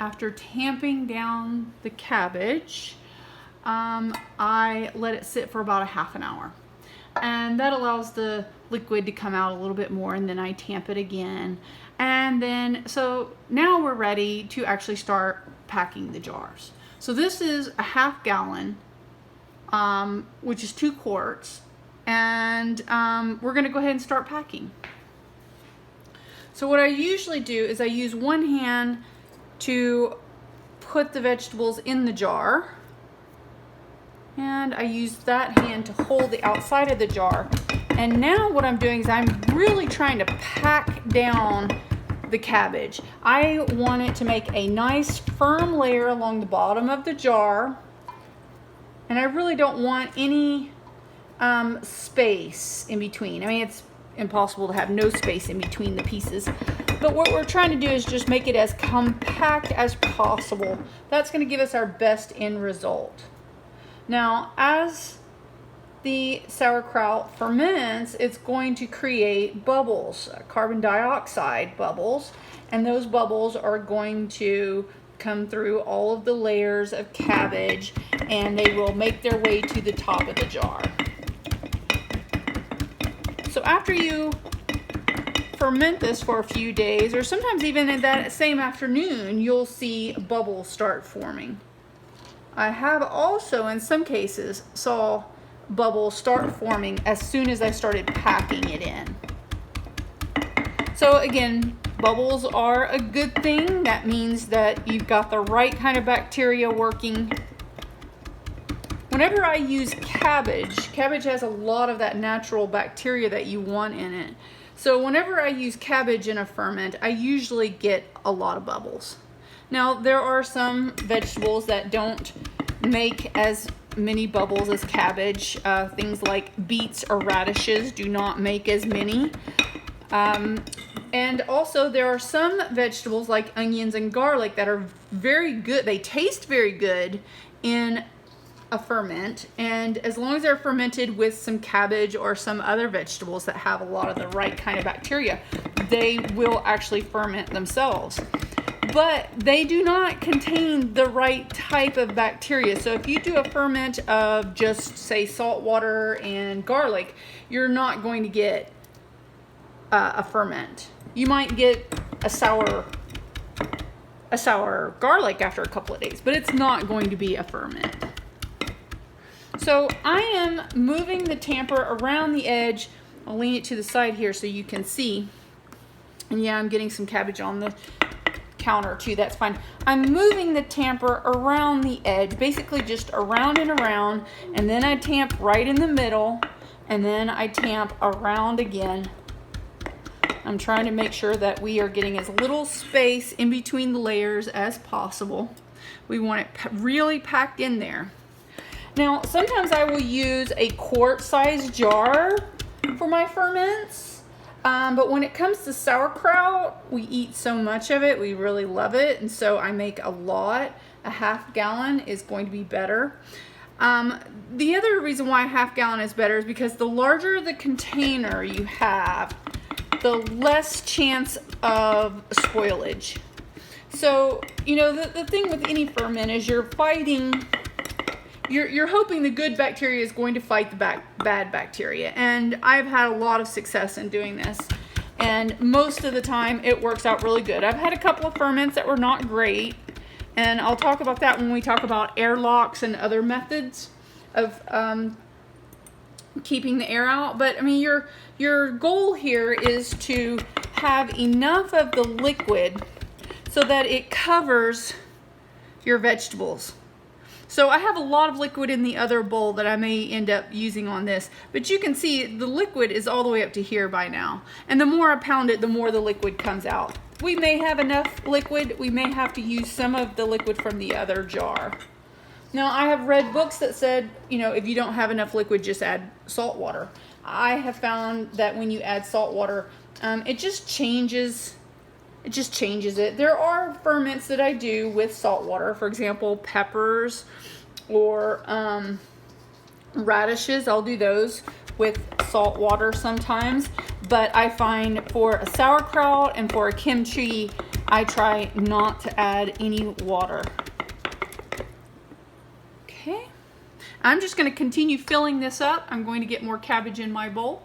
after tamping down the cabbage, I let it sit for about a half an hour. And that allows the liquid to come out a little bit more, and then I tamp it again. And then, so now we're ready to actually start packing the jars. So this is a half gallon, which is 2 quarts. And we're gonna go ahead and start packing. So what I usually do is I use one hand to put the vegetables in the jar, and I use that hand to hold the outside of the jar. And now what I'm doing is I'm really trying to pack down the cabbage. I want it to make a nice firm layer along the bottom of the jar, and I really don't want any space in between. I mean, it's impossible to have no space in between the pieces, but what we're trying to do is just make it as compact as possible. That's going to give us our best end result. Now, as the sauerkraut ferments, it's going to create bubbles, carbon dioxide bubbles, and those bubbles are going to come through all of the layers of cabbage, and they will make their way to the top of the jar. So after you ferment this for a few days, or sometimes even in that same afternoon, you'll see bubbles start forming. I have also, in some cases, saw bubbles start forming as soon as I started packing it in. So again, bubbles are a good thing. That means that you've got the right kind of bacteria working. Whenever I use cabbage has a lot of that natural bacteria that you want in it. So whenever I use cabbage in a ferment, I usually get a lot of bubbles. Now, there are some vegetables that don't make as many bubbles as cabbage. Things like beets or radishes do not make as many. And also there are some vegetables like onions and garlic that are very good. They taste very good in a ferment, and as long as they're fermented with some cabbage or some other vegetables that have a lot of the right kind of bacteria, they will actually ferment themselves. But they do not contain the right type of bacteria. So if you do a ferment of just, say, salt water and garlic, you're not going to get a ferment. You might get a sour garlic after a couple of days, but it's not going to be a ferment. So I am moving the tamper around the edge. I'll lean it to the side here so you can see. And yeah, I'm getting some cabbage on the counter too, that's fine. I'm moving the tamper around the edge, basically just around and around, and then I tamp right in the middle, and then I tamp around again. I'm trying to make sure that we are getting as little space in between the layers as possible. We want it really packed in there. Now, sometimes I will use a quart-sized jar for my ferments. But when it comes to sauerkraut, we eat so much of it, we really love it, and so I make a lot. A half gallon is going to be better. The other reason why a half gallon is better is because the larger the container you have, the less chance of spoilage. So, you know, the thing with any ferment is you're hoping the good bacteria is going to fight the bad bacteria. And I've had a lot of success in doing this. And most of the time it works out really good. I've had a couple of ferments that were not great. And I'll talk about that when we talk about airlocks and other methods of keeping the air out. But I mean, your goal here is to have enough of the liquid so that it covers your vegetables. So I have a lot of liquid in the other bowl that I may end up using on this, but you can see the liquid is all the way up to here by now. And the more I pound it, the more the liquid comes out. We may have enough liquid, we may have to use some of the liquid from the other jar. Now, I have read books that said, you know, if you don't have enough liquid, just add salt water. I have found that when you add salt water, it just changes it. There are ferments that I do with salt water. For example, peppers or radishes. I'll do those with salt water sometimes. But I find for a sauerkraut and for a kimchi, I try not to add any water. Okay. I'm just going to continue filling this up. I'm going to get more cabbage in my bowl.